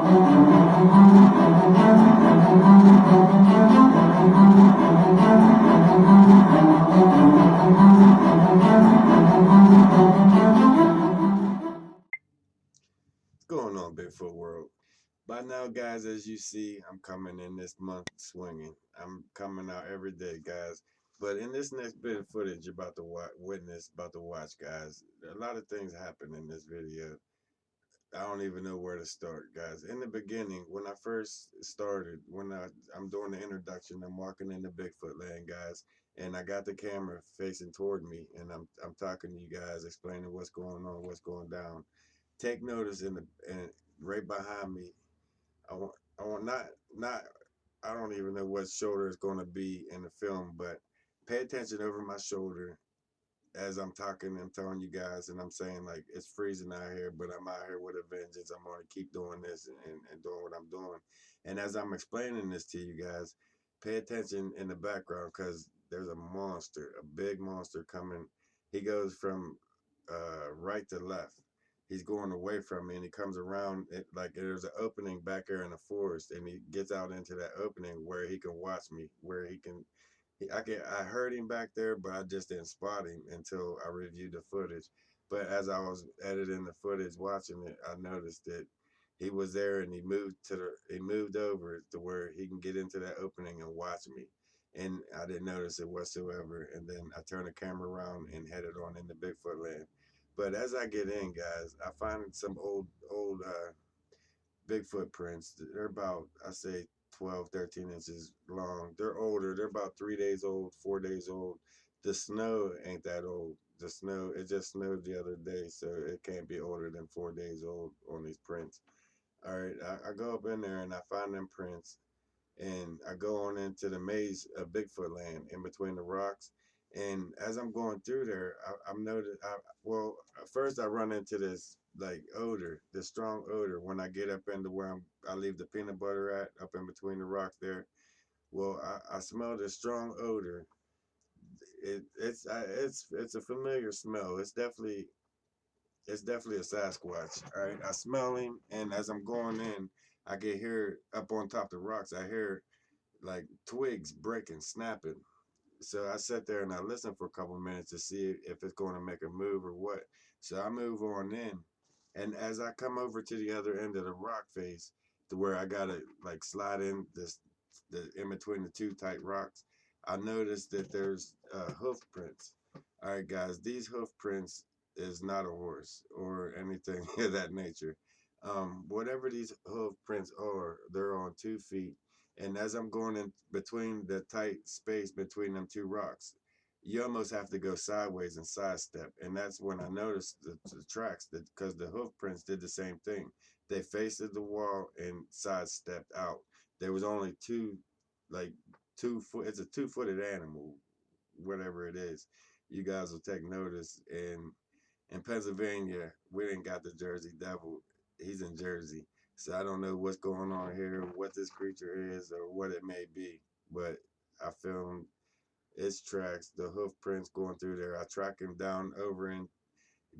What's going on, Bigfoot World? By now, guys, as you see, I'm coming in this month swinging. I'm coming out every day, guys. But in this next bit of footage you're about to watch, guys, a lot of things happen in this video. I don't even know where to start, guys. In the beginning, when I first started, I'm doing the introduction, I'm walking into Bigfoot land, guys, and I got the camera facing toward me, and I'm talking to you guys, explaining what's going on, what's going down. Take notice and right behind me. I want not I don't even know what shoulder is going to be in the film, but pay attention over my shoulder as I'm talking and telling you guys, and I'm saying like it's freezing out here, but I'm out here with a vengeance. I'm going to keep doing this and doing what I'm doing. And as I'm explaining this to you guys, pay attention in the background because there's a monster, a big monster coming. He goes from right to left. He's going away from me, and he comes around it like there's an opening back there in the forest, and he gets out into that opening where he can watch me, where he can I heard him back there, but I just didn't spot him until I reviewed the footage. But as I was editing the footage, watching it, I noticed that he was there, and he moved over to where he can get into that opening and watch me. And I didn't notice it whatsoever. And then I turned the camera around and headed on into Bigfoot land. But as I get in, guys, I find some old Bigfoot prints. They're about, I say, 12, 13 inches long. They're older. They're about 3 days old, 4 days old. The snow ain't that old. The snow, it just snowed the other day, so it can't be older than 4 days old on these prints. All right, I go up in there and I find them prints, and I go on into the maze of Bigfoot land in between the rocks. And as I'm going through there, I'm noticed. Well, first I run into this like odor, this strong odor when I get up into where I leave the peanut butter at up in between the rocks there. Well, I smell this strong odor. It's a familiar smell. It's definitely a Sasquatch. All right, I smell him, and as I'm going in, I can hear up on top of the rocks. I hear like twigs breaking, snapping. So I sat there and I listened for a couple of minutes to see if it's going to make a move or what. So I move on in, and as I come over to the other end of the rock face, to where I gotta like slide in the in between the two tight rocks, I noticed that there's hoof prints. All right, guys, these hoof prints is not a horse or anything of that nature. Whatever these hoof prints are, they're on 2 feet, and as I'm going in between the tight space between them two rocks, you almost have to go sideways and sidestep. And that's when I noticed the tracks, that because the hoof prints did the same thing. They faced the wall and sidestepped out. There was only like 2 foot. It's a 2-footed animal, whatever it is. You guys will take notice. And in Pennsylvania, we didn't got the Jersey Devil. He's in Jersey. So I don't know what's going on here, what this creature is, or what it may be. But I filmed its tracks, the hoof prints going through there. I track him down over in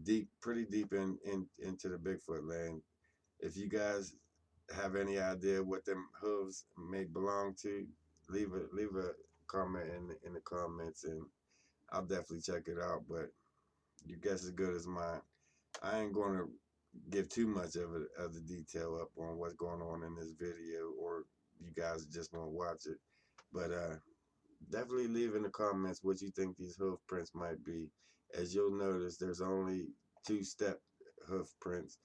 deep, pretty deep into the Bigfoot land. If you guys have any idea what them hooves may belong to, leave a comment in the comments, and I'll definitely check it out. But your guess is good as mine. I ain't going to give too much of the detail up on what's going on in this video, or you guys just won't watch it. But definitely leave in the comments what you think these hoof prints might be. As you'll notice, there's only 2-step hoof prints.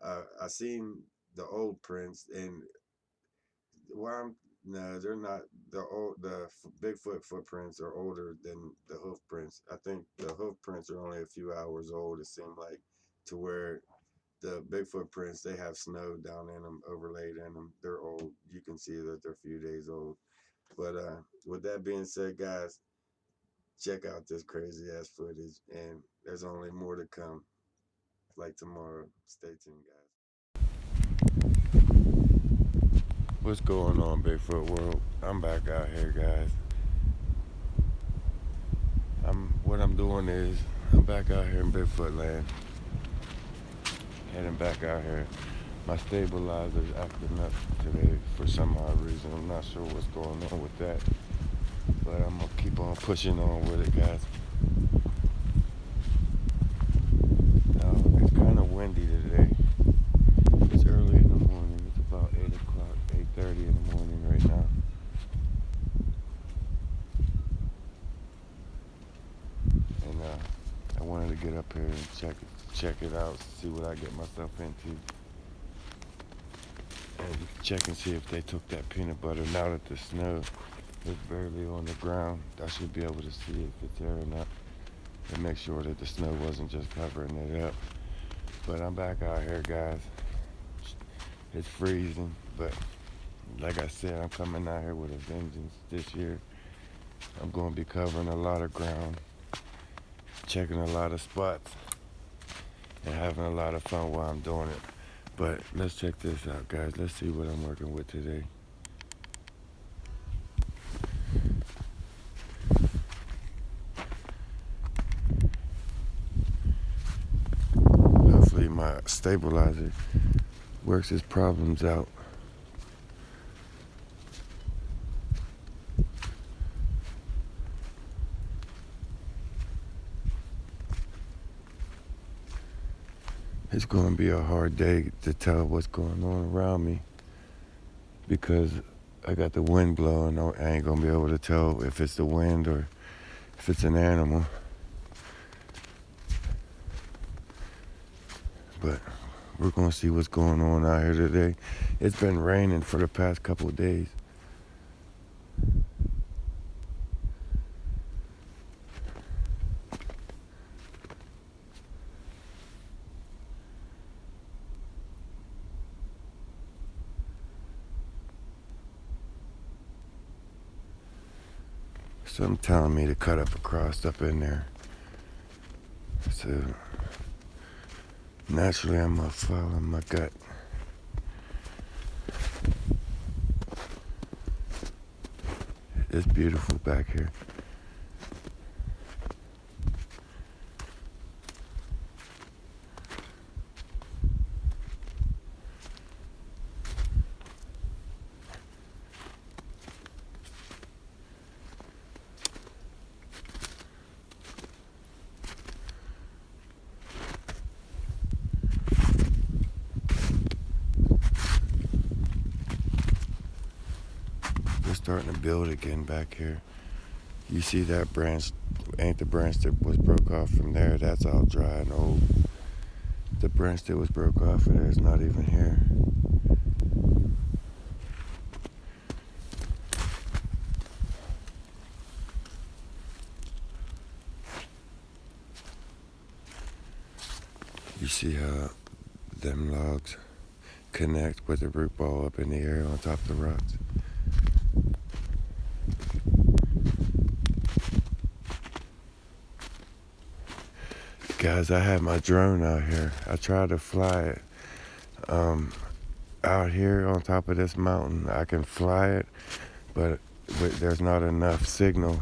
I seen the old prints, and well, no, they're not. The Bigfoot footprints are older than the hoof prints. I think the hoof prints are only a few hours old. It seemed like, to where the Bigfoot prints, they have snow down in them, overlaid in them. They're old. You can see that they're a few days old. But with that being said, guys, check out this crazy ass footage, and there's only more to come. Like tomorrow. Stay tuned, guys. What's going on, Bigfoot world? I'm back out here, guys. What I'm doing is I'm back out here in Bigfoot land. Heading back out here. My stabilizer's acting up today for some odd reason. I'm not sure what's going on with that. But I'm gonna keep on pushing on with it, guys. Now, it's kind of windy today. It's early in the morning. It's about 8 o'clock, 8:30 in the morning right now. And I wanted to get up here and check it out, see what I get myself into. And check and see if they took that peanut butter. Now that the snow is barely on the ground, I should be able to see if it's there or not. And make sure that the snow wasn't just covering it up. But I'm back out here, guys. It's freezing, but like I said, I'm coming out here with a vengeance this year. I'm going to be covering a lot of ground, checking a lot of spots, and having a lot of fun while I'm doing it. But let's check this out, guys. Let's see what I'm working with today. Hopefully my stabilizer works its problems out. It's going to be a hard day to tell what's going on around me because I got the wind blowing. I ain't going to be able to tell if it's the wind or if it's an animal. But we're going to see what's going on out here today. It's been raining for the past couple of days. Something telling me to cut up across up in there. So naturally I'm gonna follow my gut. It's beautiful back here. We're starting to build again back here. You see that branch ain't the branch that was broke off from there. That's all dry and old. The branch that was broke off of there is not even here. You see how them logs connect with the root ball up in the air on top of the rocks? Guys, I had my drone out here. I tried to fly it out here on top of this mountain. I can fly it, but there's not enough signal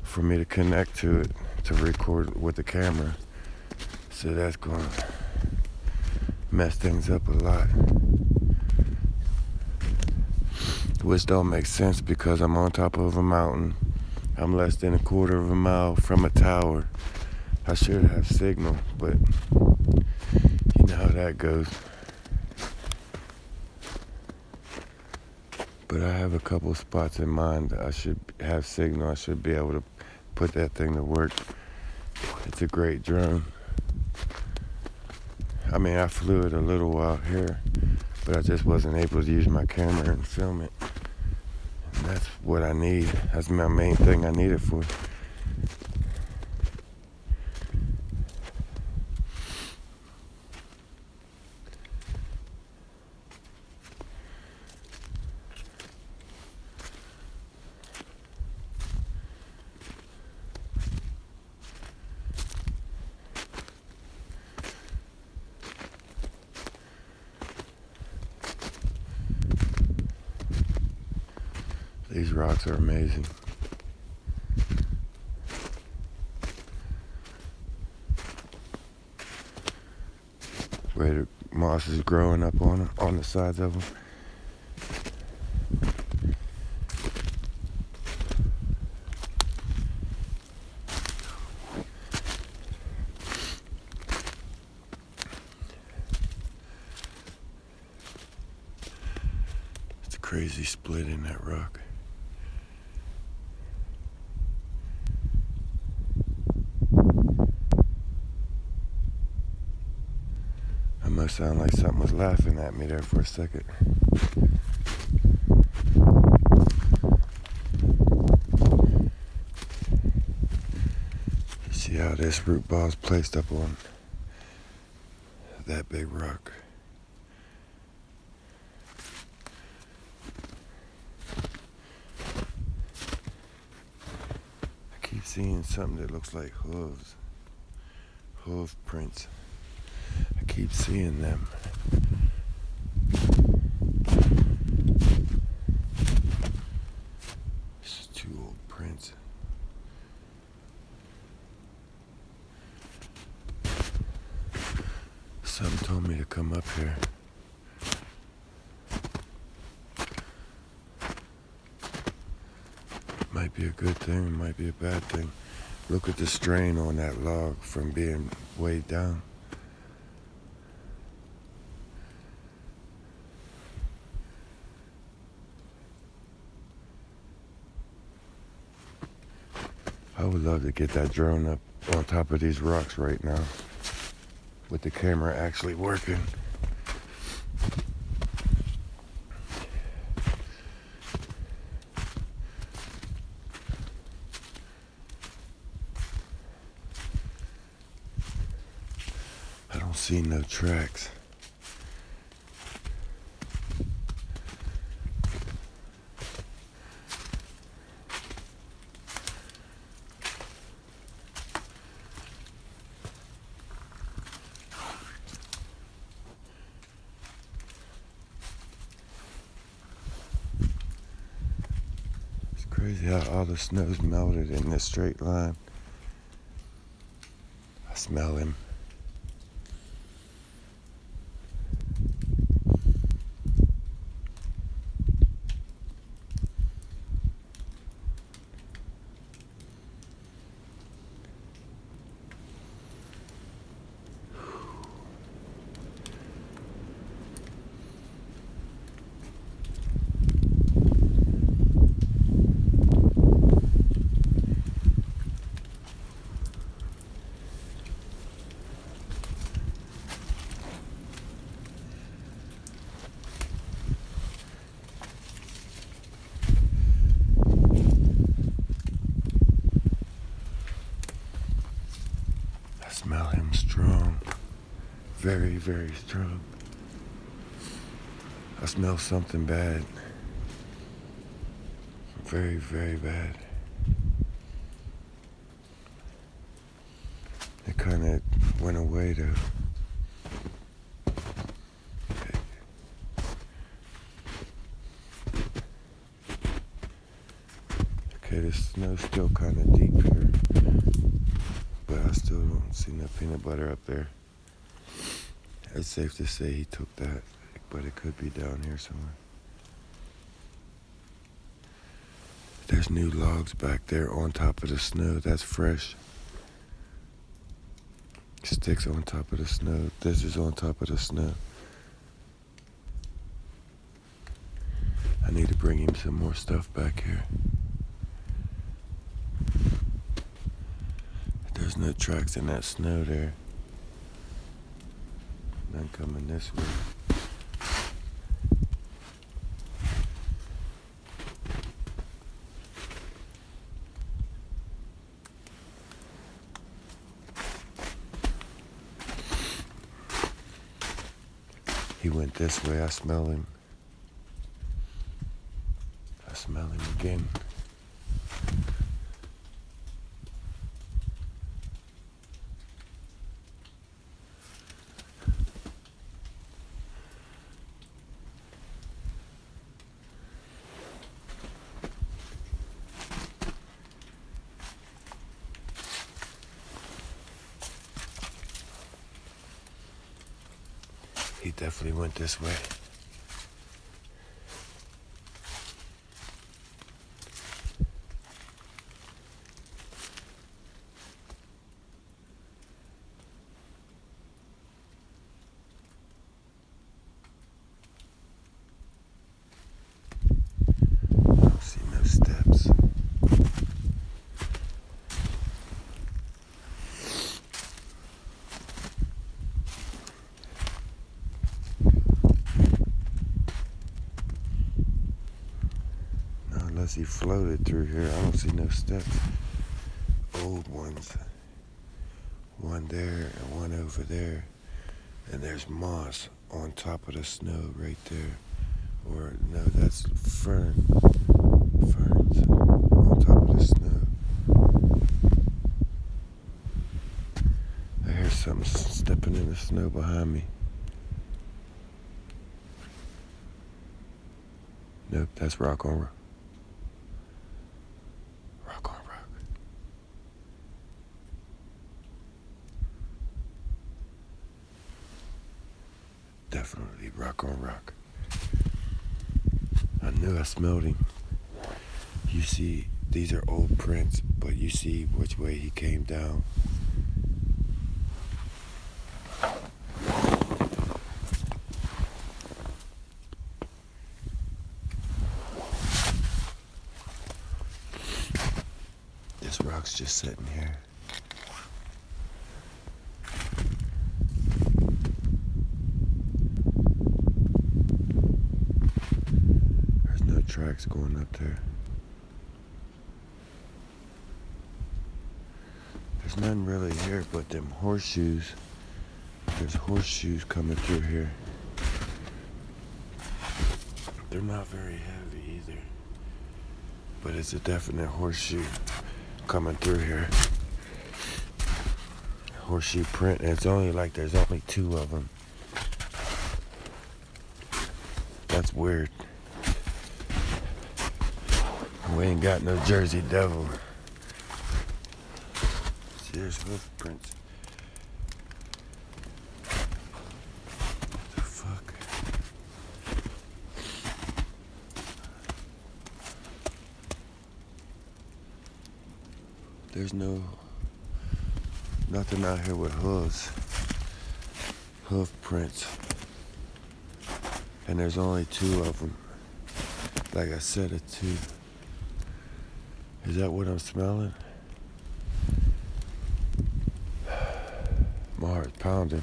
for me to connect to it to record with the camera. So that's going to mess things up a lot. Which don't make sense because I'm on top of a mountain. I'm less than a quarter of a mile from a tower. I should have signal, but you know how that goes. But I have a couple spots in mind that I should have signal. I should be able to put that thing to work. It's a great drone. I mean, I flew it a little while here, but I just wasn't able to use my camera and film it. And that's what I need. That's my main thing I need it for. These rocks are amazing. moss is growing up on the sides of them. It's a crazy split in that rock. It must sound like something was laughing at me there for a second. You see how this root ball is placed up on that big rock. I keep seeing something that looks like hoof prints. I keep seeing them. This is 2 old prints. Something told me to come up here. Might be a good thing, it might be a bad thing. Look at the strain on that log from being weighed down. I would love to get that drone up on top of these rocks right now with the camera actually working. I don't see no tracks. Crazy how all the snow's melted in this straight line. I smell him. Smell him strong. Very, very strong. I smell something bad. Very, very bad. It kind of went away though. Okay, the snow's still kind of deep here. But I still don't see no peanut butter up there. It's safe to say he took that, but it could be down here somewhere. There's new logs back there on top of the snow. That's fresh. Sticks on top of the snow. This is on top of the snow. I need to bring him some more stuff back here. There's no tracks in that snow there. None coming this way. He went this way. I smell him. I smell him again. He definitely went this way. I don't see no steps. Unless he floated through here, I don't see no steps. Old ones. One there and one over there. And there's moss on top of the snow right there. Or no, that's ferns on top of the snow. I hear something stepping in the snow behind me. Nope, that's rock on rock. Rock on rock. Definitely rock on rock. I knew I smelled him. You see, these are old prints, but you see which way he came down. This rock's just sitting here. There's no tracks going up there. There's none really here but them horseshoes. There's horseshoes coming through here. They're not very heavy either, but it's a definite horseshoe coming through here. Horseshoe print, and it's only like there's only 2 of them. That's weird. We ain't got no Jersey Devil. See, there's hoof prints. What the fuck? There's nothing out here with hooves. Hoof prints. And there's only 2 of them. Like I said, a 2. Is that what I'm smelling? My heart's pounding.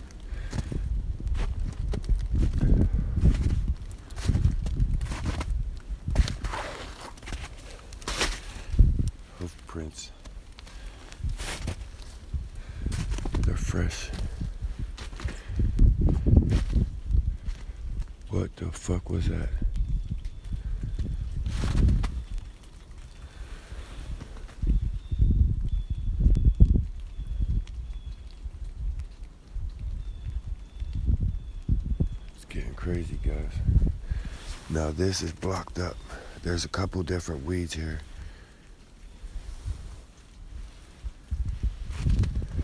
Hoof prints. They're fresh. What the fuck was that? It's getting crazy, guys. Now this is blocked up. There's a couple different weeds here.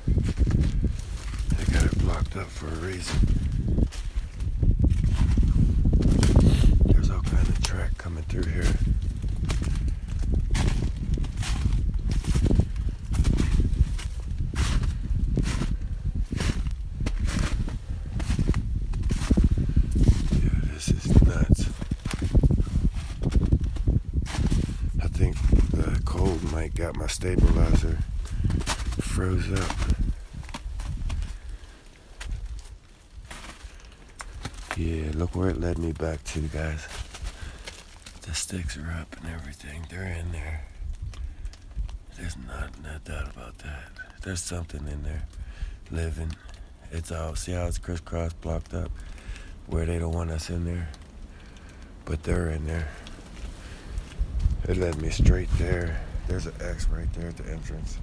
They got it blocked up for a reason. There's all kind of track coming through here. Yeah, this is nuts. I think the cold might got my stabilizer froze up. Yeah, look where it led me back to, guys. The sticks are up and everything. They're in there. There's no doubt about that. There's something in there living. It's all, see how it's crisscross blocked up where they don't want us in there? But they're in there. It led me straight there. There's an X right there at the entrance.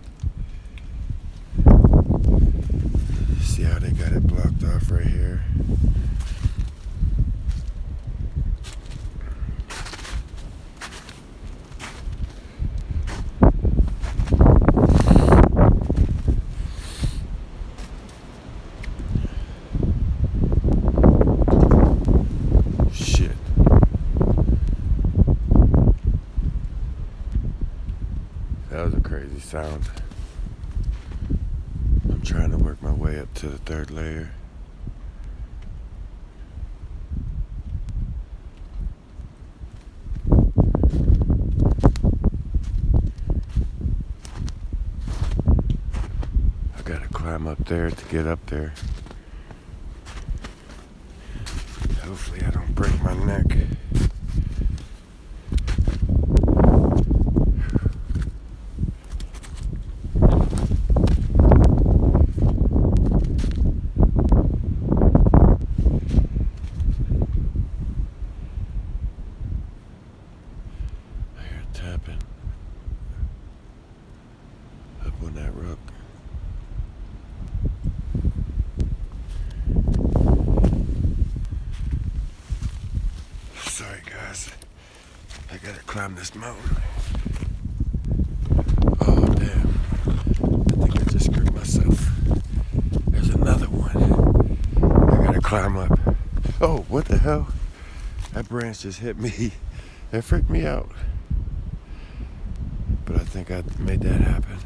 See how they got it blocked off right here? That was a crazy sound. I'm trying to work my way up to the third layer. I gotta climb up there to get up there. Hopefully I don't break my neck. Tapping up on that rock. Sorry guys, I gotta climb this mountain. Oh damn, I think I just screwed myself. There's another one. I gotta climb up. Oh, what the hell? That branch just hit me. That freaked me out. But I think I made that happen.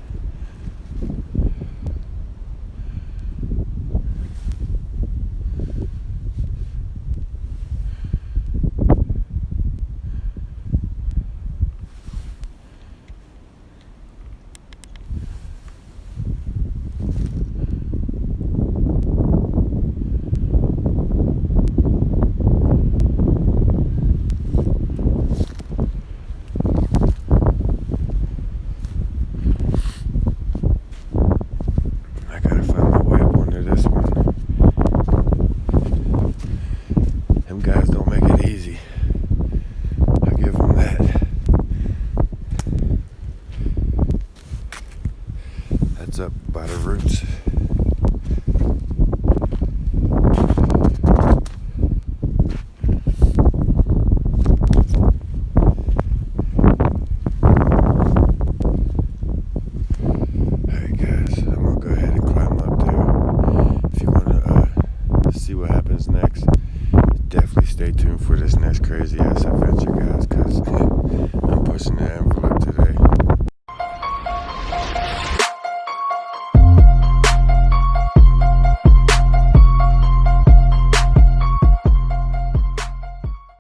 Guys don't make it easy. I give them that. That's up by the roots.